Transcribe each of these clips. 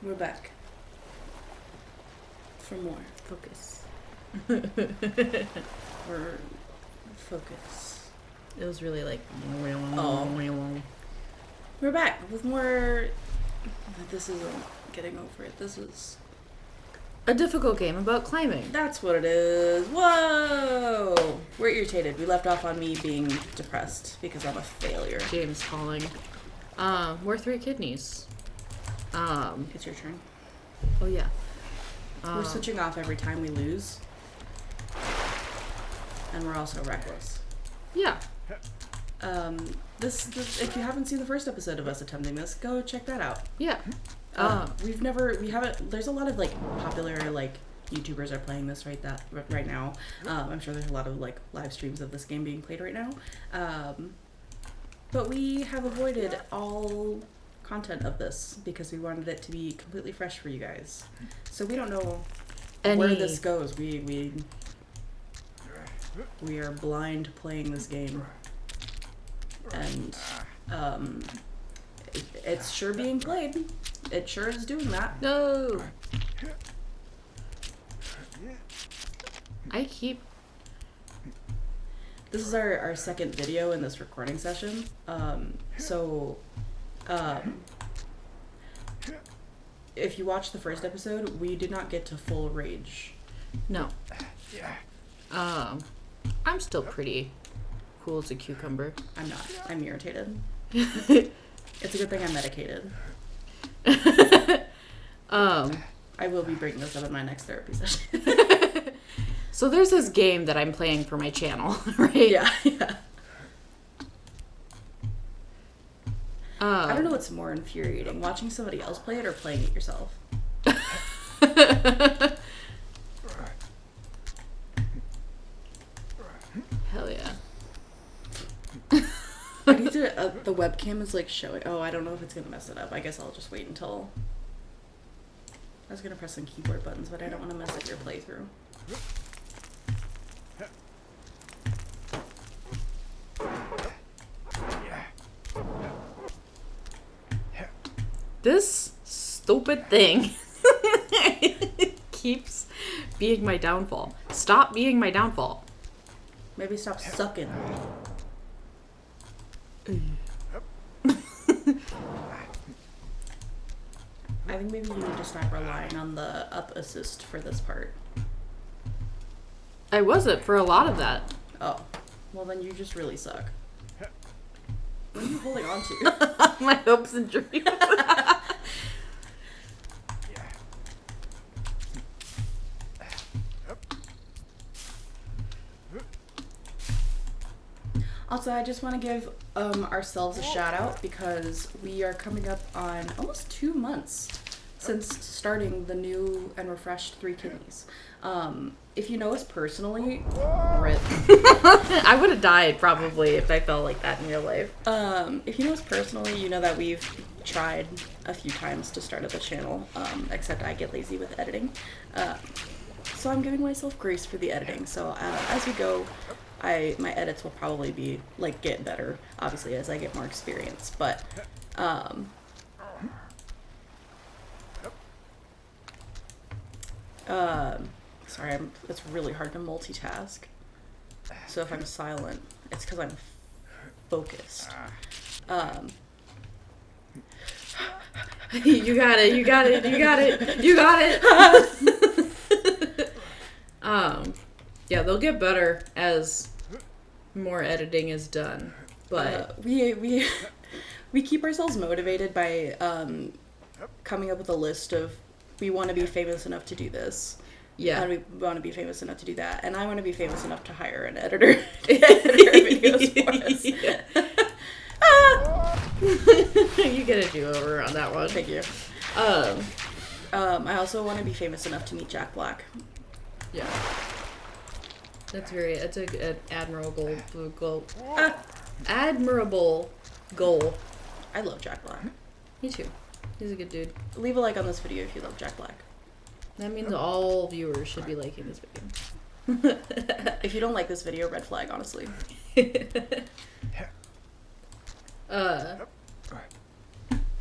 We're back. For more. Focus. Or focus. It was really like... Oh. We're back with more... This isn't getting over it. This is... a difficult game about climbing. That's what it is. Whoa! We're irritated. We left off on me being depressed because I'm a failure. James calling. We're 3 kidneys. It's your turn. Oh yeah. We're switching off every time we lose. And we're also reckless. Yeah. This if you haven't seen the first episode of us attempting this, go check that out. Yeah. There's a lot of like popular like YouTubers are playing this right now. I'm sure there's a lot of like live streams of this game being played right now. But we have avoided all content of this because we wanted it to be completely fresh for you guys. So we don't know where this goes. We are blind playing this game. And it's sure being played. It sure is doing that. No. This is our second video in this recording session. If you watch the first episode, we did not get to full rage. No. I'm still pretty cool as a cucumber. I'm not. I'm irritated. It's a good thing I'm medicated. I will be bringing this up in my next therapy session. So there's this game that I'm playing for my channel, right? Yeah. I don't know what's more infuriating, watching somebody else play it or playing it yourself. Hell yeah. I need to, the webcam is like showing. Oh, I don't know if it's going to mess it up. I guess I'll just wait until... I was going to press some keyboard buttons, but I don't want to mess up your playthrough. This stupid thing keeps being my downfall. Stop being my downfall. Maybe stop sucking. I think maybe you need to stop relying on the up assist for this part. I wasn't for a lot of that. Oh. Well, then you just really suck. What are you holding on to? My hopes and dreams. Also, I just want to give ourselves a shout out because we are coming up on almost 2 months since starting the new and refreshed 3 Kidneys. If you know us personally, RIP. I would have died probably if I felt like that in real life. If you know us personally, you know that we've tried a few times to start up a channel, except I get lazy with editing. So I'm giving myself grace for the editing. So as we go, my edits will probably be like get better, obviously, as I get more experience. But sorry, it's really hard to multitask. So if I'm silent, it's because I'm focused. You got it. Yeah, they'll get better as more editing is done. But we keep ourselves motivated by coming up with a list of we want to be famous enough to do this. yeah. And we want to be famous enough to do that. And I want to be famous enough to hire an editor to edit our videos for us. You get a do-over on that one. Thank you. I also want to be famous enough to meet Jack Black. Yeah. That's an admirable goal. Admirable goal. I love Jack Black. Me too. He's a good dude. Leave a like on this video if you love Jack Black. That means all viewers should be liking this video. If you don't like this video, red flag, honestly.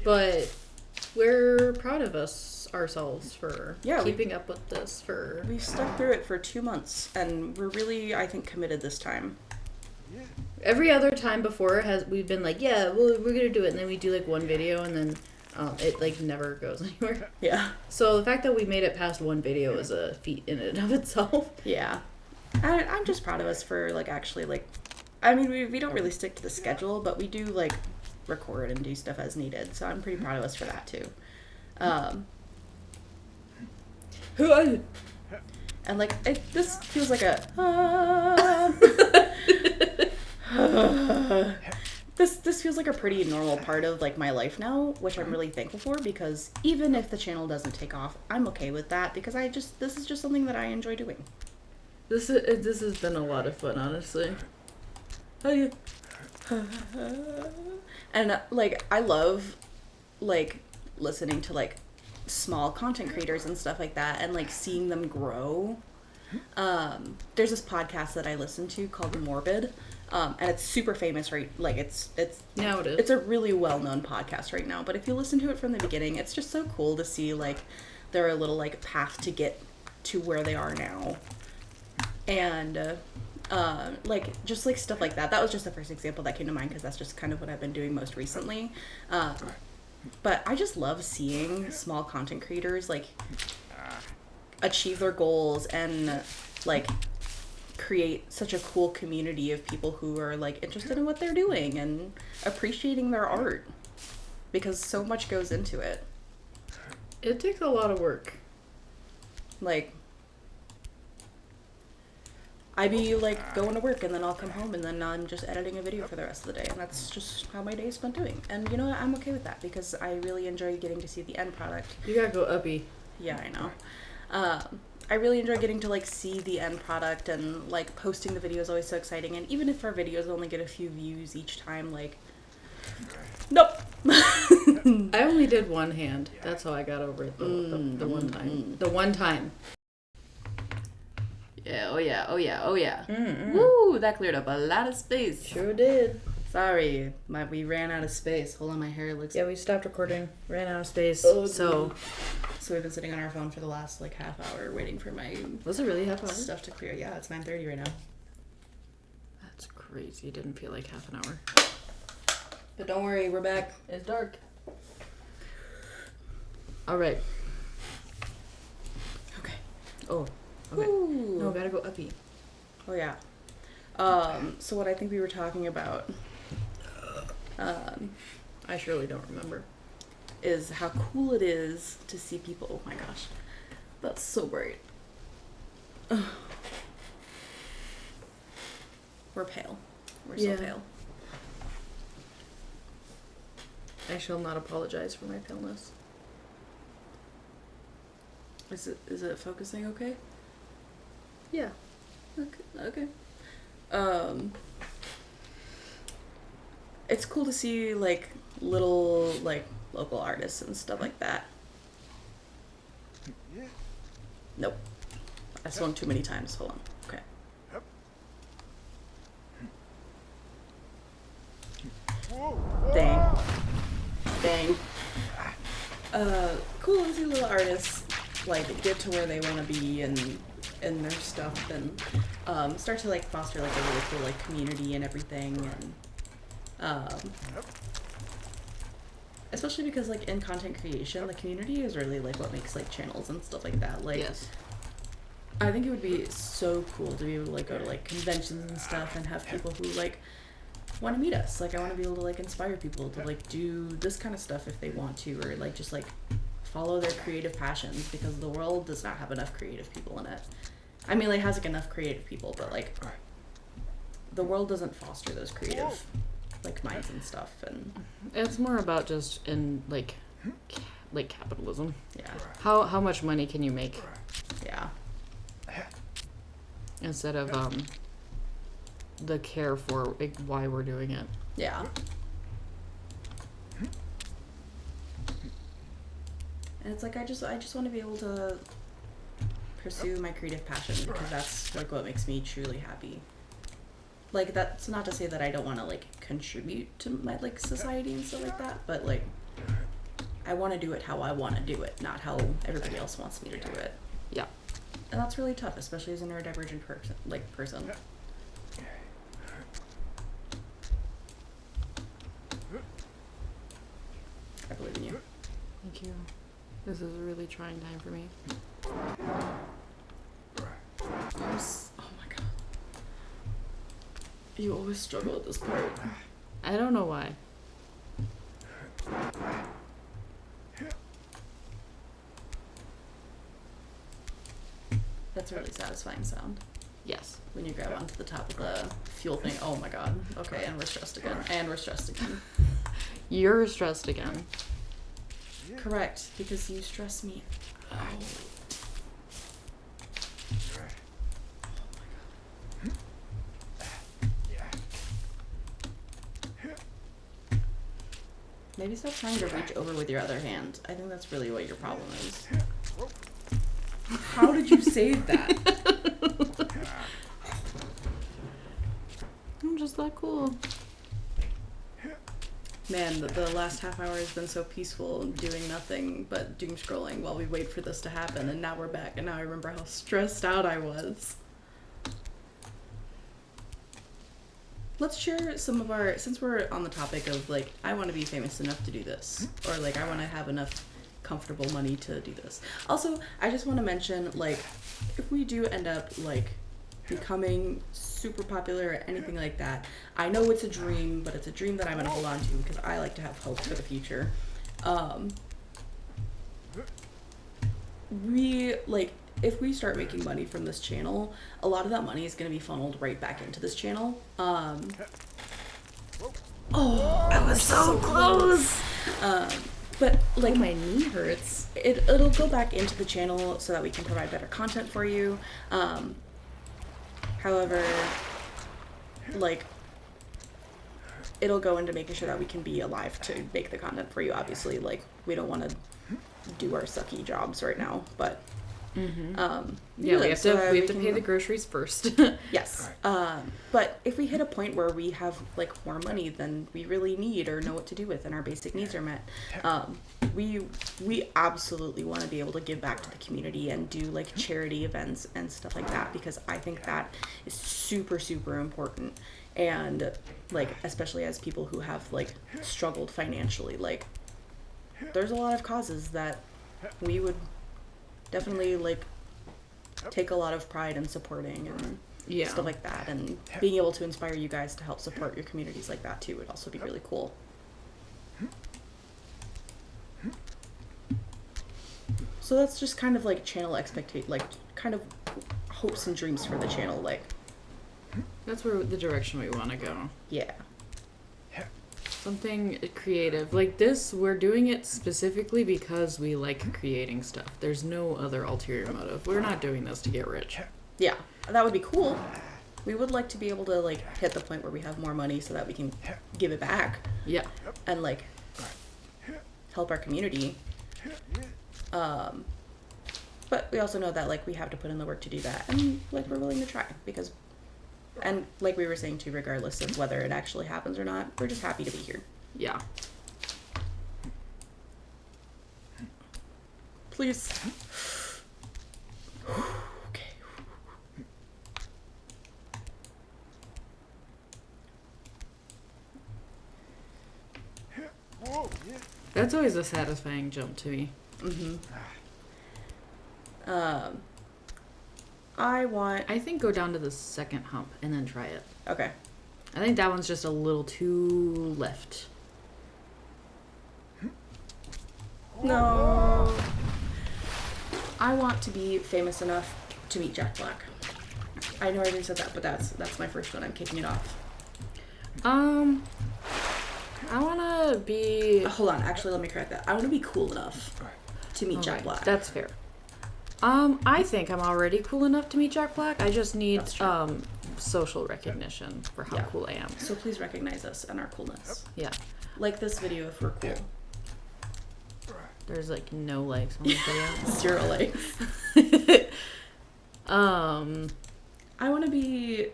But we're proud of ourselves for Yeah, keeping up with this for We've stuck through it for 2 months, and we're really, I think, committed this time. every other time before we've been like, yeah, well, we're gonna do it, and then we do like one video, and then it like never goes anywhere. Yeah. So the fact that we made it past one video is a feat in and of itself. Yeah. I'm just proud of us for, like, actually, like, I mean, we don't really stick to the schedule, but we do, like, record and do stuff as needed, so I'm pretty proud of us for that, too. And, like, this feels like a... This feels like a pretty normal part of, like, my life now, which I'm really thankful for, because even if the channel doesn't take off, I'm okay with that, because this is just something that I enjoy doing. This has been a lot of fun, honestly. And, like, I love, like, listening to, like, small content creators and stuff like that, and, like, seeing them grow. There's this podcast that I listen to called Morbid, and it's super famous, right? Like, it's Now it is. It's a really well-known podcast right now, but if you listen to it from the beginning, it's just so cool to see, like, their little, like, path to get to where they are now. And, like, just, like, stuff like that. That was just the first example that came to mind, because that's just kind of what I've been doing most recently. But I just love seeing small content creators, like, achieve their goals and, like, create such a cool community of people who are, like, interested in what they're doing and appreciating their art, because so much goes into it. It takes a lot of work. Like, I'd be, like, going to work, and then I'll come home, and then I'm just editing a video for the rest of the day, and that's just how my day is spent doing. And you know what? I'm okay with that, because I really enjoy getting to see the end product. You gotta go uppy. Yeah, I know. I really enjoy getting to, like, see the end product, and, like, posting the video is always so exciting, and even if our videos only get a few views each time, like, nope! I only did one hand. That's how I got over it the one time. The one time. Yeah, oh yeah, oh yeah, oh yeah. Mm-mm. Woo, that cleared up a lot of space. Sure did. Sorry, we ran out of space. Hold on, my hair looks... Yeah, we stopped recording. Ran out of space. Oh, so we've been sitting on our phone for the last, like, half hour waiting for my... Was it really half hour? Stuff to clear. Yeah, it's 9:30 right now. That's crazy. It didn't feel like half an hour. But don't worry, we're back. It's dark. All right. Okay. Oh. Okay. Ooh. No, gotta go uppy. Oh, yeah. So what I think we were talking about, I surely don't remember. is how cool it is to see people... Oh my gosh. That's so bright. Ugh. We're pale. We're so pale. I shall not apologize for my paleness. Is it focusing okay? Yeah. Okay. It's cool to see, like, little, like, local artists and stuff like that. Nope. I swung too many times. Hold on. Okay. Dang. Cool to see little artists, like, get to where they want to be and their stuff, and start to, like, foster, like, a really cool, like, community and everything, and especially because, like, in content creation, the community is really, like, what makes, like, channels and stuff like that. Like, Yes. I think it would be so cool to be able to, like, go to, like, conventions and stuff and have people who, like, want to meet us. Like, I want to be able to, like, inspire people to, like, do this kind of stuff if they want to, or, like, just, like, follow their creative passions, because the world does not have enough creative people in it. I mean, like, it has, like, enough creative people, but, like, the world doesn't foster those creative, like, minds and stuff, and... It's more about just like capitalism. Yeah. How much money can you make Yeah. instead of the care for, like, why we're doing it. Yeah. And it's like, I just want to be able to pursue my creative passion, because that's, like, what makes me truly happy. Like, that's not to say that I don't want to, like, contribute to my, like, society and stuff like that, but, like, I want to do it how I want to do it, not how everybody else wants me to do it. Yeah. And that's really tough, especially as a neurodivergent person. I believe in you. Thank you. This is a really trying time for me. Oh my god. You always struggle at this part. I don't know why. That's a really satisfying sound. Yes. When you grab onto the top of the fuel thing. Oh my god. Okay, and we're stressed again. And we're stressed again. You're stressed again. Correct, because you stress me. Oh. Maybe stop trying to reach over with your other hand. I think that's really what your problem is. How did you save that? I'm just that cool. Man, the last half hour has been so peaceful, doing nothing but doom scrolling while we wait for this to happen, and now we're back, and now I remember how stressed out I was. Let's share some of our, since we're on the topic of, like, I want to be famous enough to do this, or, like, I want to have enough comfortable money to do this. Also, I just want to mention, like, if we do end up, like, becoming super popular or anything like that, I know it's a dream, but it's a dream that I'm going to hold on to because I like to have hope for the future. If we start making money from this channel, a lot of that money is going to be funneled right back into this channel. Oh, I was so close. But like, my knee hurts. It'll go back into the channel so that we can provide better content for you. However, like, it'll go into making sure that we can be alive to make the content for you. Obviously, like, we don't want to do our sucky jobs right now, but we have to pay the groceries first. Yes. But if we hit a point where we have like more money than we really need or know what to do with and our basic needs are met, we absolutely want to be able to give back to the community and do like charity events and stuff like that, because I think that is super, super important. And like, especially as people who have like struggled financially, like there's a lot of causes that we would definitely like take a lot of pride in supporting and stuff like that, and being able to inspire you guys to help support your communities like that too would also be really cool. So that's just kind of like channel like kind of hopes and dreams for the channel. Like, that's where the direction we want to go. Yeah. Something creative. Like this, we're doing it specifically because we like creating stuff. There's no other ulterior motive. We're not doing this to get rich. Yeah, that would be cool. We would like to be able to like hit the point where we have more money so that we can give it back. Yeah. And like help our community. But we also know that like we have to put in the work to do that, and like we're willing to try, because, and like we were saying too, regardless of whether it actually happens or not, we're just happy to be here. Yeah. Please. Okay. That's always a satisfying jump to me. I think go down to the second hump and then try it. Okay. I think that one's just a little too left. No. I want to be famous enough to meet Jack Black. I know I already said that, but that's my first one. I'm kicking it off. I want to be... Hold on. Actually, let me correct that. I want to be cool enough to meet Jack Black. That's fair. I think I'm already cool enough to meet Jack Black. I just need social recognition for how cool I am. So please recognize us and our coolness. Yeah. Like this video if we're cool. There's like no likes on this video. 0 likes. I want to be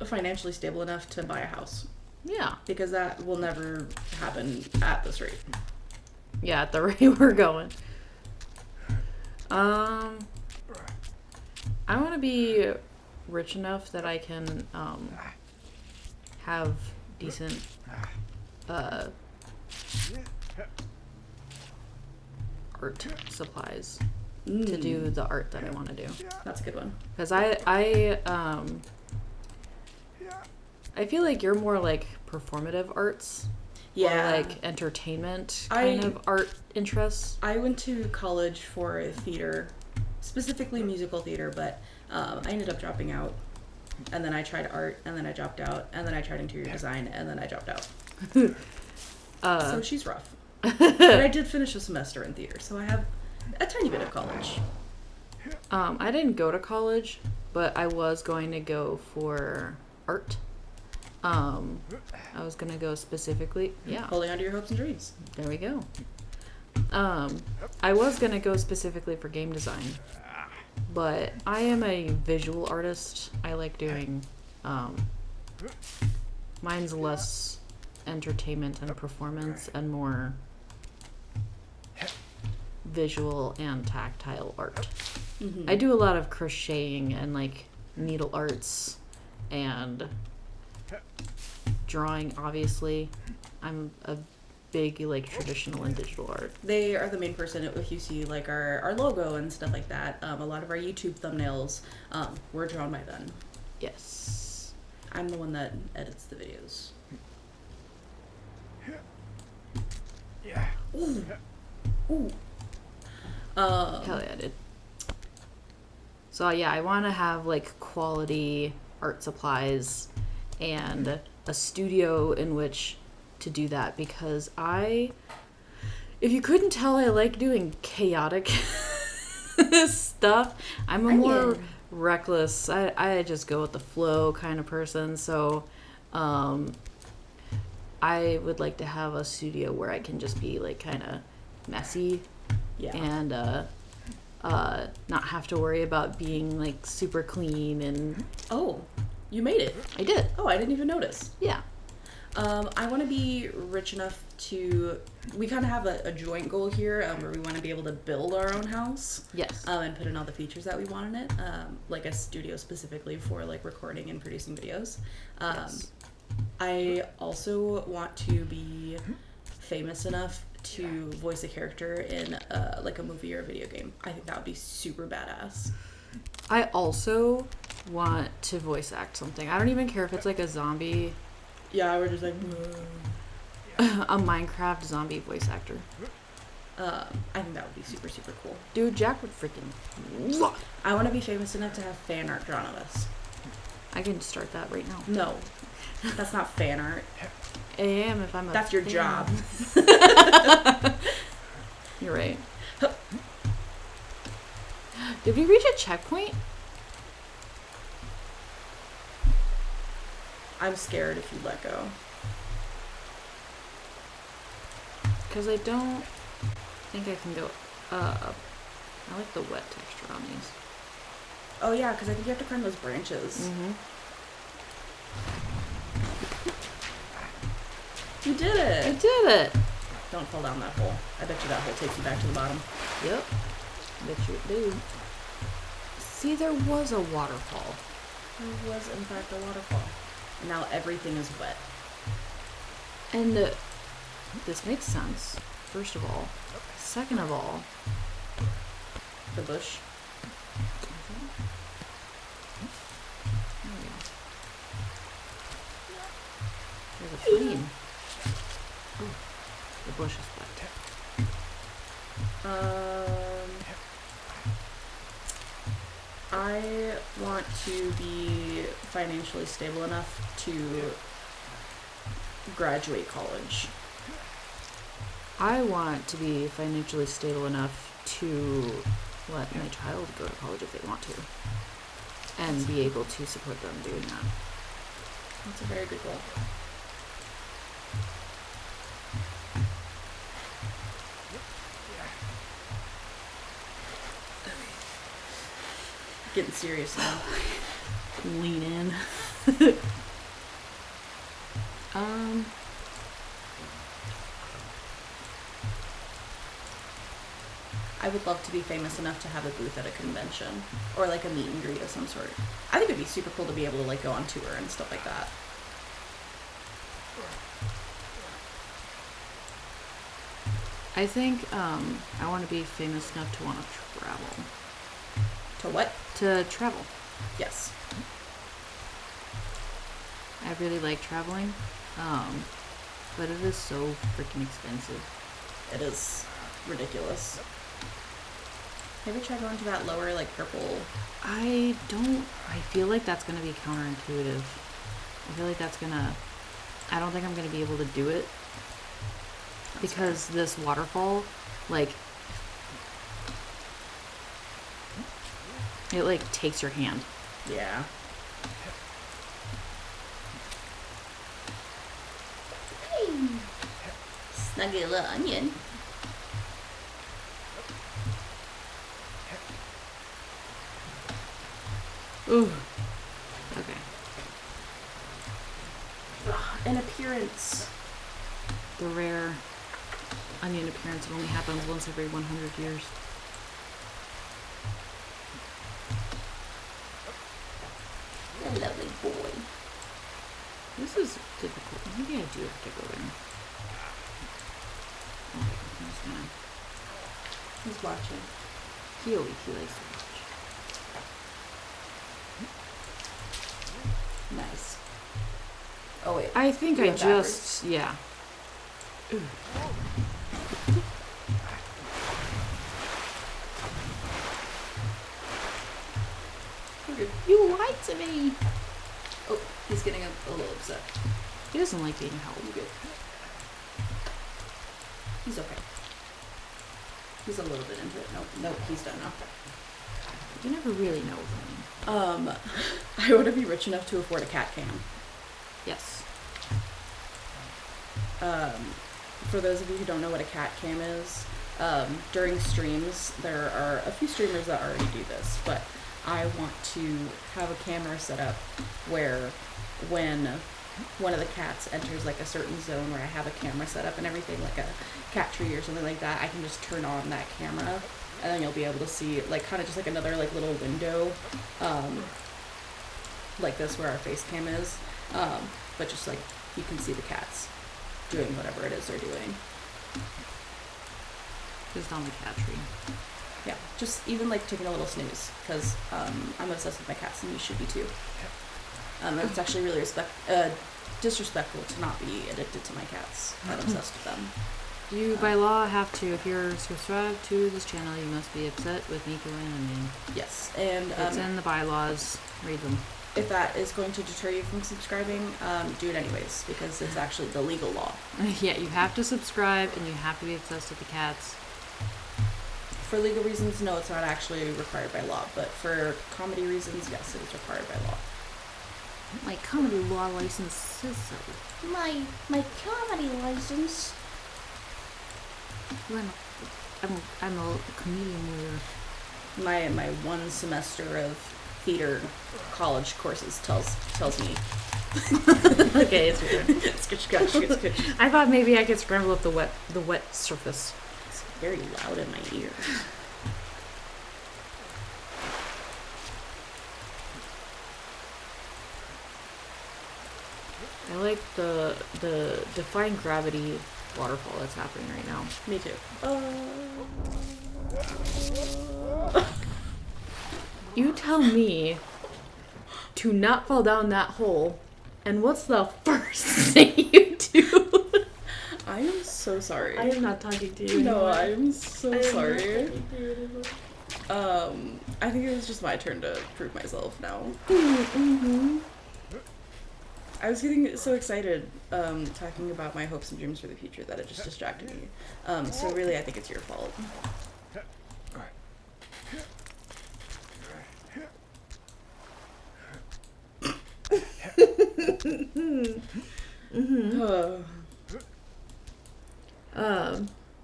financially stable enough to buy a house. Yeah. Because that will never happen at this rate. Yeah, at the rate we're going. I want to be rich enough that I can have decent art supplies to do the art that I want to do. That's a good one. Because I feel like you're more like performative arts. Yeah. Or like entertainment kind of art interests. I went to college for theater, specifically musical theater, but I ended up dropping out. And then I tried art, and then I dropped out, and then I tried interior design, and then I dropped out. So she's rough. But I did finish a semester in theater, so I have a tiny bit of college. I didn't go to college, but I was going to go for art. I was gonna go specifically. Yeah. Holding on to your hopes and dreams. There we go. I was gonna go specifically for game design, but I am a visual artist. I like doing. Mine's less entertainment and performance and more visual and tactile art. Mm-hmm. I do a lot of crocheting and like needle arts and drawing, obviously. I'm a big like traditional and digital art. They are the main person if you see like our logo and stuff like that. A lot of our YouTube thumbnails were drawn by them. Yes. I'm the one that edits the videos. Yeah. Ooh. Ooh. Hell yeah, dude. So yeah, I want to have like quality art supplies and a studio in which to do that, because if you couldn't tell, I like doing chaotic stuff. I'm a more reckless, I just go with the flow kind of person. So I would like to have a studio where I can just be like kind of messy. Yeah. And not have to worry about being like super clean. And Oh, you made it. I did. Oh, I didn't even notice. Yeah. I want to be rich enough to. We kind of have a joint goal here where we want to be able to build our own house. Yes. And put in all the features that we want in it, like a studio specifically for like recording and producing videos. Yes. I also want to be famous enough to voice a character in like a movie or a video game. I think that would be super badass. I also want to voice act something. I don't even care if it's like a zombie, Yeah, we're just like. a Minecraft zombie voice actor. I think that would be super, super cool. Dude, Jack would freaking. I want to be famous enough to have fan art drawn of us. I can start that right now. No, that's not fan art. I am if I'm a. That's your fan. job. You're right. Did we reach a checkpoint? I'm scared if you let go. Because I don't think I can go up. I like the wet texture on these. Oh yeah, because I think you have to climb those branches. Mm-hmm. You did I it! did it! Don't fall down that hole. I bet you that hole takes you back to the bottom. Yep. Bet you it do. See, there was a waterfall. There was, in fact, a waterfall. And now everything is wet. And this makes sense, first of all. Second of all, The bush. there we go. There's a flame. Ooh, the bush is wet. I want to be financially stable enough to graduate college. I want to be financially stable enough to let my child go to college if they want to. And be able to support them doing that. That's a very good goal. Getting serious now. Lean in. I would love to be famous enough to have a booth at a convention or like a meet and greet of some sort. I think it'd be super cool to be able to like go on tour and stuff like that. I think I want to be famous enough to want to travel. To what? To travel. Yes. I really like traveling, but it is so freaking expensive. It is ridiculous. Have you tried going to that lower, like, purple? I feel like that's going to be counterintuitive. I feel like I don't think I'm going to be able to do it. Because this waterfall, like, it, like, takes your hand. Yeah. Snuggy little onion. Ooh. Okay. An appearance. The rare onion appearance only happens once every 100 years. A lovely boy. This is difficult. Maybe I do have to go there. Okay, I'm just gonna... He's watching. He likes to watch. Nice. Oh wait. I think You I went just... Yeah. You lied to me! Oh, he's getting a little upset. He doesn't like being held. You good? He's okay. He's a little bit into it. Nope, he's done now. You never really know with me. I want to be rich enough to afford a cat cam. Yes. For those of you who don't know what a cat cam is, during streams, there are a few streamers that already do this, but I want to have a camera set up where when one of the cats enters like a certain zone where I have a camera set up and everything, like a cat tree or something like that, I can just turn on that camera and then you'll be able to see like kind of just like another like little window like this where our face cam is, but just like you can see the cats doing whatever it is they're doing. Just on the cat tree. Yeah, just even like taking a little snooze, because I'm obsessed with my cats and you should be too. It's actually really disrespectful to not be addicted to my cats. I'm obsessed with them. You, by law, have to. If you're subscribed to this channel, you must be upset with Nico and Onion. Yes, and It's in the bylaws. Read them. if that is going to deter you from subscribing, do it anyways, because it's actually the legal law. Yeah, you have to subscribe, and you have to be obsessed with the cats. For legal reasons, no, it's not actually required by law, but for comedy reasons, yes, it is required by law. My comedy law license says so. My comedy license. I'm a comedian lawyer. My 1 semester of theater college courses tells me. Okay, it's your turn. It's good. I thought maybe I could scramble up the wet surface. It's very loud in my ears. I like the defying gravity waterfall that's happening right now. Me too. You tell me to not fall down that hole, and what's the first thing you do? I am so sorry. I am not talking to you. No, anymore. I'm so sorry. Not talking to you anymore. I think it was just my turn to prove myself now. Mm-hmm. I was getting so excited talking about my hopes and dreams for the future that it just distracted me. So really, I think it's your fault.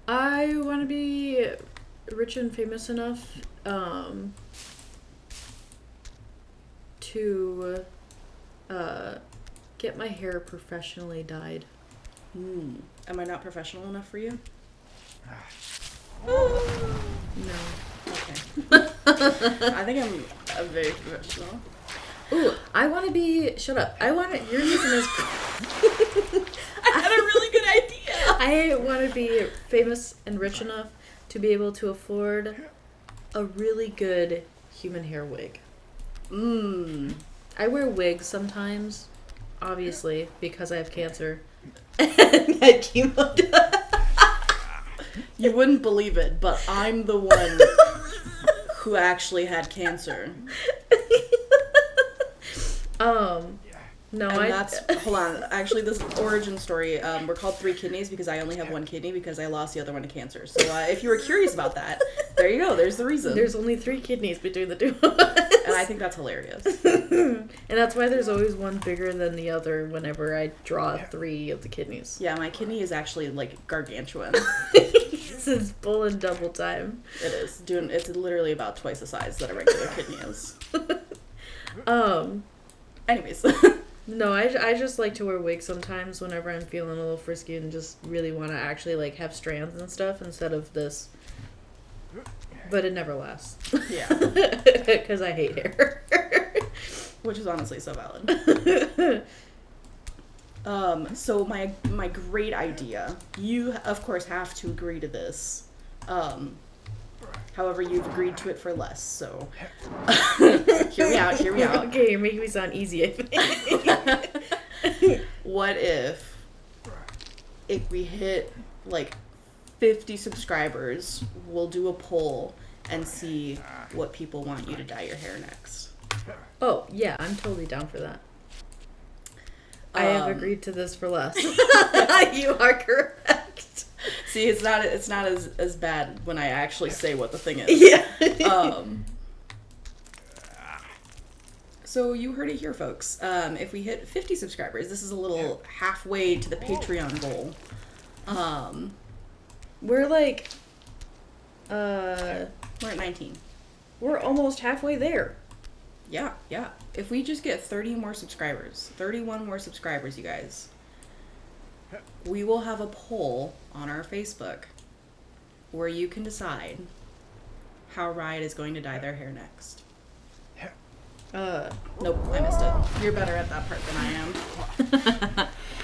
I want to be rich and famous enough to get my hair professionally dyed. Am I not professional enough for you? No. Okay. I think I'm very professional. Ooh, I want to be. Shut up. I want to. You're using this. I had a really good idea. I want to be famous and rich enough to be able to afford a really good human hair wig. I wear wigs sometimes, obviously, because I have cancer. And I chemo. You wouldn't believe it, but I'm the one who actually had cancer. No, and that's hold on. Actually, this origin story. We're called 3 kidneys because I only have 1 kidney because I lost the other one to cancer. So if you were curious about that, there you go. There's the reason. There's only 3 kidneys between the 2 of us, and I think that's hilarious. And that's why there's always one bigger than the other whenever I draw 3 of the kidneys. Yeah, my kidney is actually like gargantuan. This is bull and double time. It is. It's literally about twice the size that a regular kidney is. Anyways. No, I just like to wear wigs sometimes whenever I'm feeling a little frisky and just really want to actually like have strands and stuff instead of this. But it never lasts. Yeah. Because I hate hair. Which is honestly so valid. So my great idea. You of course have to agree to this. However, you've agreed to it for less, so hear me out. Okay, you're making me sound easy, I think. What if we hit like 50 subscribers, we'll do a poll and see what people want you to dye your hair next. Oh, yeah, I'm totally down for that. I have agreed to this for less. You are correct. See, it's not as bad when I actually say what the thing is. Yeah. So you heard it here, folks. If we hit 50 subscribers, this is a little halfway to the Patreon goal. We're like, we're at 19. We're almost halfway there. Yeah. If we just get 31 more subscribers, you guys, we will have a poll on our Facebook where you can decide how Riot is going to dye their hair next. Nope, I missed it. You're better at that part than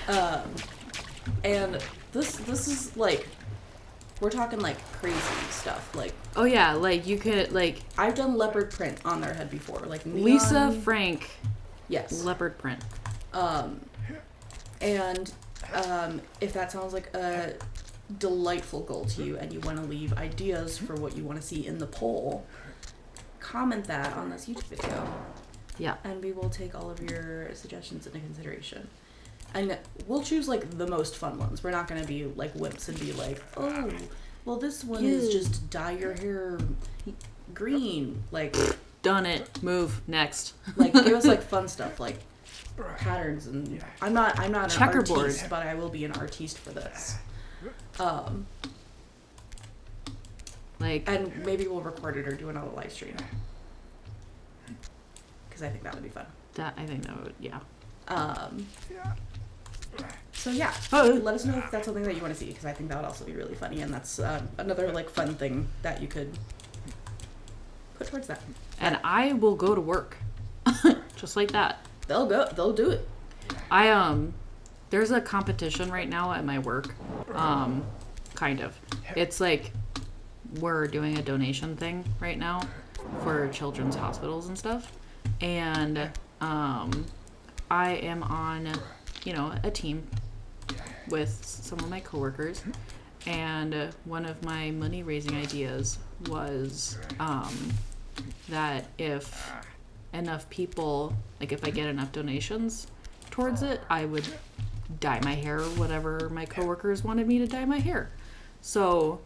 I am. And this is like, we're talking like crazy stuff. Like, oh yeah, like you could like I've done leopard print on their head before, like neon. Lisa Frank. Yes. Leopard print. And if that sounds like a delightful goal to you and you want to leave ideas for what you want to see in the poll, comment that on this YouTube video. Yeah. And we will take all of your suggestions into consideration. And we'll choose like the most fun ones. We're not going to be like wimps and be like, oh, well this one is just dye your hair green. Like, done it. Move next. Like, give us like fun stuff like patterns and I'm not an checkerboard artiste, but I will be an artiste for this. Like, and maybe we'll record it or do another live stream because I think that would be fun. I think that would, yeah. So yeah, let us know if that's something that you want to see because I think that would also be really funny and that's another like fun thing that you could put towards that. And I will go to work, just like that. They'll do it. There's a competition right now at my work, kind of. It's like we're doing a donation thing right now for children's hospitals and stuff, and I am on, a team with some of my coworkers, and one of my money raising ideas was that if enough people, like if I get enough donations towards it, I would dye my hair whatever my coworkers wanted me to dye my hair. So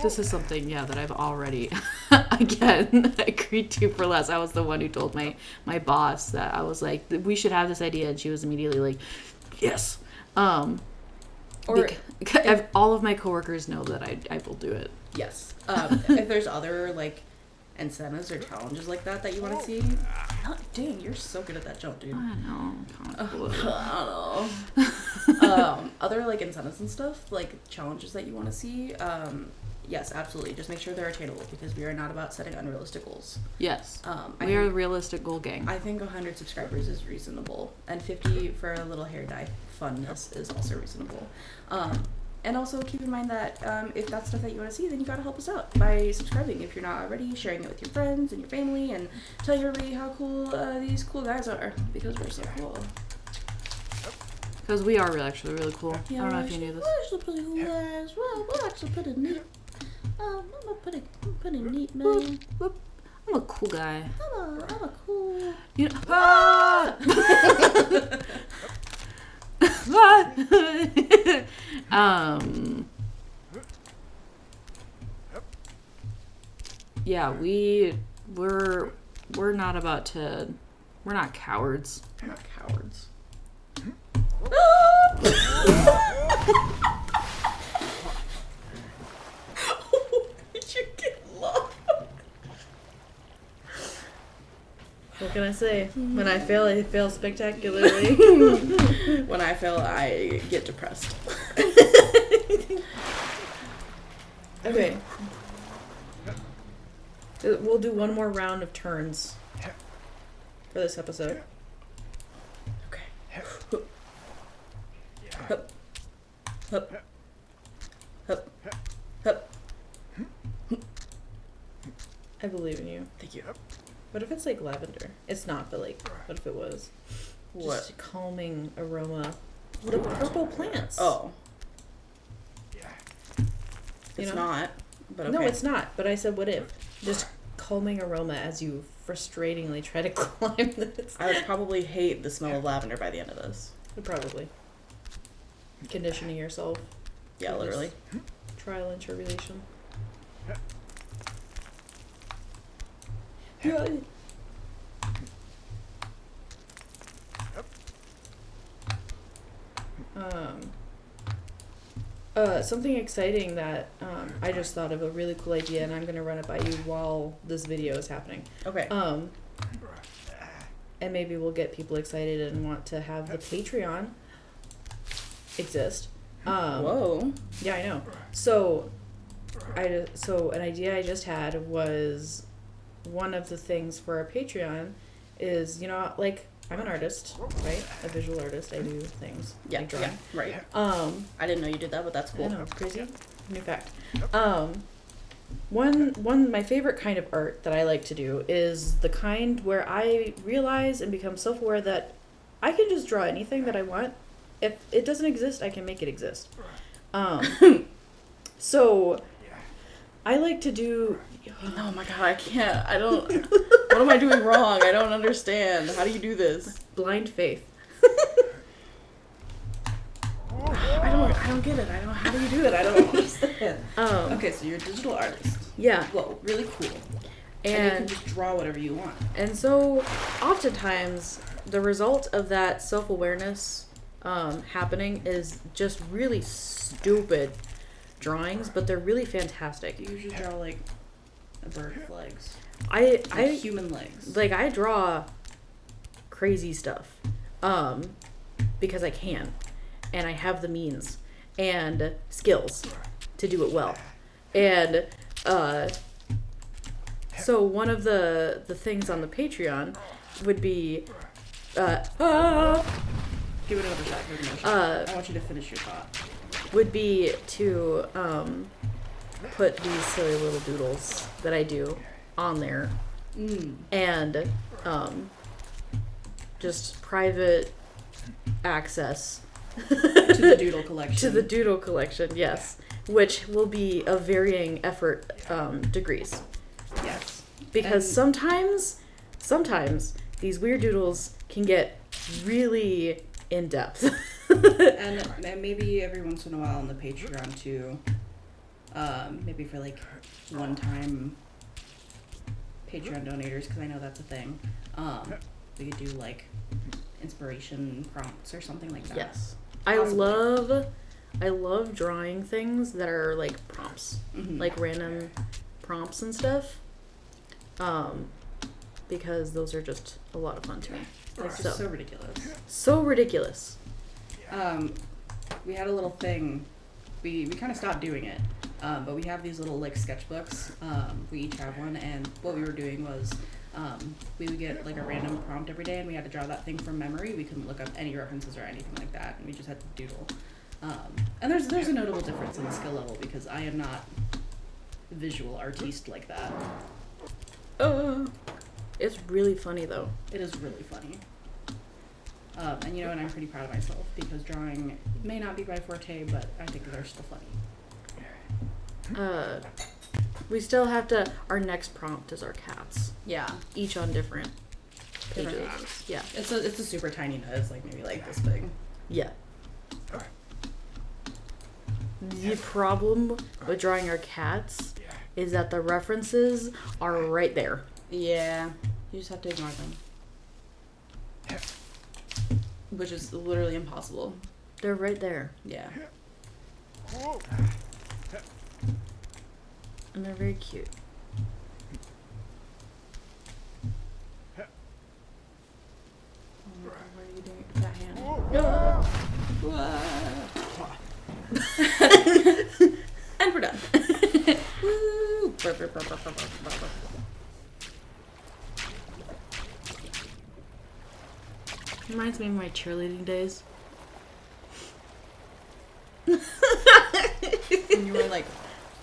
this is something that I've already again agreed to for less. I was the one who told my boss that I was like, we should have this idea, and she was immediately like, yes. All of my coworkers know that I will do it. Yes. If there's other like incentives or challenges like that you want to see, dang, you're so good at that jump, dude. I know. Other like incentives and stuff, like challenges that you want to see, Yes, absolutely. Just make sure they're attainable because we are not about setting unrealistic goals. Yes. I We are a think- realistic goal gang. I think 100 subscribers is reasonable, and 50 for a little hair dye funness is also reasonable. And also keep in mind that if that's stuff that you want to see, then you gotta help us out by subscribing. If you're not already, sharing it with your friends and your family, and telling everybody how cool these cool guys are because we're so cool. Because we are actually really cool. I don't know if you knew this. We're actually pretty cool guys. Well, we're actually pretty neat. I'm pretty neat man. Whoop, whoop. I'm a cool guy. I'm a cool. You know, ah! What? Yeah, we're not about to. We're not cowards. We're not cowards. Did you get lost? What can I say? When I fail spectacularly. When I fail, I get depressed. Okay. We'll do one more round of turns for this episode. Okay. Yeah. Hup. Hup. Hup. I believe in you. Thank you. What if it's like lavender? It's not, but like, what if it was? What? Just a calming aroma. What about purple plants? Oh, Yeah. it's know? not. But okay. No, it's not. But I said, what if? Just calming aroma as you frustratingly try to climb this. I would probably hate the smell of lavender by the end of this. Probably. Conditioning yourself. Yeah, literally. Trial and tribulation. Yeah. Something exciting that I just thought of a really cool idea, and I'm gonna run it by you while this video is happening. Okay. And maybe we'll get people excited and want to have the Patreon exist. Whoa. Yeah, I know. So an idea I just had was one of the things for our Patreon is, you know, like I'm an artist, right? A visual artist. I do things. Yeah. like draw. Yeah. Right. I didn't know you did that, but that's cool. I know, crazy. New fact. One my favorite kind of art that I like to do is the kind where I realize and become self-aware that I can just draw anything that I want. If it doesn't exist, I can make it exist. So I like to do. Oh my god, I can't. I don't. What am I doing wrong? I don't understand. How do you do this? Blind faith. I don't get it. I don't. How do you do it? I don't understand. Okay, so you're a digital artist. Yeah. Whoa, really cool. And you can just draw whatever you want. And so, oftentimes, the result of that self-awareness happening is just really stupid drawings, but they're really fantastic. You usually draw like a bird's legs. I Human legs. like I draw crazy stuff because I can, and I have the means and skills to do it well. And so one of the things on the Patreon would be Give it another shot. Give it another shot. I want you to finish your thought. would be to put these silly little doodles that I do on there and just private access To the doodle collection. to the doodle collection, yes, which will be of varying effort degrees. Yes. Because And- sometimes these weird doodles can get really in depth. And maybe every once in a while on the Patreon too, maybe for like one-time Patreon donators, because I know that's a thing. We could do like inspiration prompts or something like that. Yes. Possibly. I love drawing things that are like prompts, Mhm. like random prompts and stuff. Because those are just a lot of fun to me. It's just so ridiculous. So ridiculous. We had a little thing. We kind of stopped doing it. But we have these little like sketchbooks. We each have one, and what we were doing was we would get like a random prompt every day, and we had to draw that thing from memory. We couldn't look up any references or anything like that, and we just had to doodle. And there's a notable difference in the skill level because I am not a visual artiste like that. It's really funny though. It is really funny. And you know, and I'm pretty proud of myself because drawing may not be my forte, but I think they're still funny. We still have to. Our next prompt is our cats, Yeah. each on different pages. Different cats. Yeah. It's a super tiny nut. It's like maybe like this big. Yeah. The problem with drawing our cats is that the references are right there. Yeah. You just have to ignore them. Which is literally impossible. They're right there. Yeah. And they're very cute. Oh, what are you doing with that hand? And we're done. Woo! Reminds me of my cheerleading days. When you were like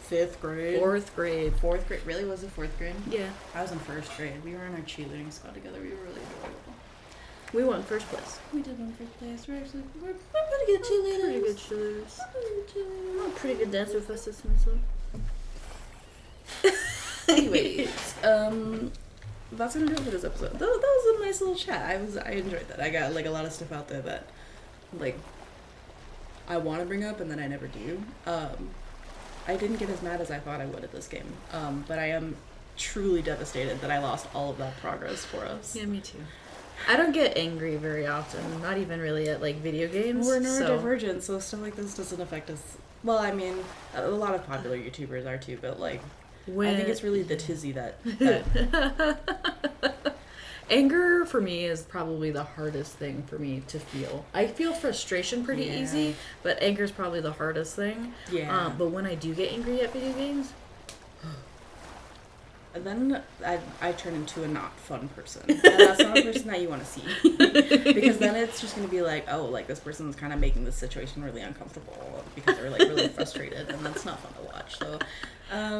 5th grade. Fourth grade. 4th grade. Really? Was it 4th grade? Yeah. I was in 1st grade. We were in our cheerleading squad together. We were really enjoyable. We won first place. We did win first place. We're pretty good cheerleaders. Pretty good cheerleaders. Cheerleaders. I'm a pretty good dancer with us myself. Anyways, that's gonna do it for this episode. That was a nice little chat. I enjoyed that. I got like a lot of stuff out there that like I want to bring up and then I never do. I didn't get as mad as I thought I would at this game. But I am truly devastated that I lost all of that progress for us. Yeah, me too. I don't get angry very often. Not even really at like video games. We're neurodivergent, so stuff like this doesn't affect us. Well, I mean, a lot of popular YouTubers are too, but like, I think it's really the tizzy that anger for me is probably the hardest thing for me to feel. I feel frustration pretty easy, but anger is probably the hardest thing. Yeah. But when I do get angry at video games, and then I turn into a not fun person. And that's not a person that you want to see. Because then it's just going to be like, oh, like this person's kind of making this situation really uncomfortable because they're like really frustrated, and that's not fun to watch. So,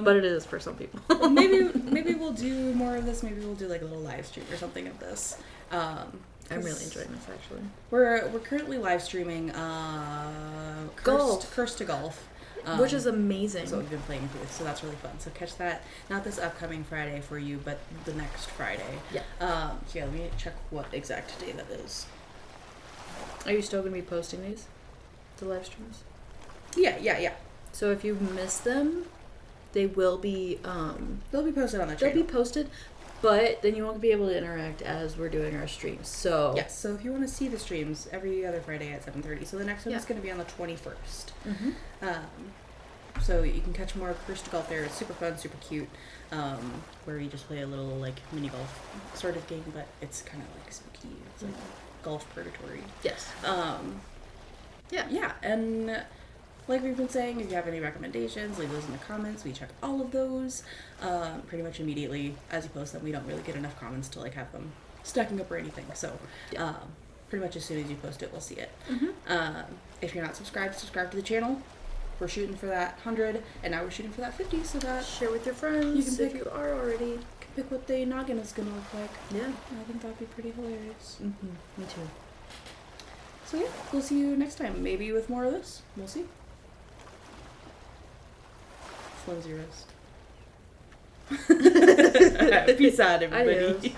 but it is for some people. maybe we'll do more of this. Maybe we'll do like a little live stream or something of this. I'm really enjoying this actually. We're currently live streaming Golf. Cursed to Golf. Which is amazing. That's what we've been playing through, so that's really fun. So catch that, not this upcoming Friday for you, but the next Friday. Yeah. Yeah, let me check what exact day that is. Are you still going to be posting these? The live streams? Yeah. So if you miss them, they will be, They'll be posted on the they'll channel. be posted, but then you won't be able to interact as we're doing our streams. So Yes, so if you want to see the streams every other Friday at 7:30, so the next one is going to be on the 21st. Mhm. So you can catch more Cursed to Golf there. It's super fun, super cute, where you just play a little like mini golf sort of game, but it's kind of like spooky. It's like golf purgatory. Yes. Yeah, and like we've been saying, if you have any recommendations, leave those in the comments. We check all of those pretty much immediately as you post them. We don't really get enough comments to like have them stacking up or anything. So pretty much as soon as you post it, we'll see it. If you're not subscribed, subscribe to the channel. We're shooting for that 100, and now we're shooting for that 50, so that Share with your friends You can if pick- you are already. you can pick what the noggin is going to look like. Yeah. I think that'd be pretty hilarious. Me too. So yeah, we'll see you next time. Maybe with more of this. We'll see. Flimsy wrist. Peace out, everybody. Adios.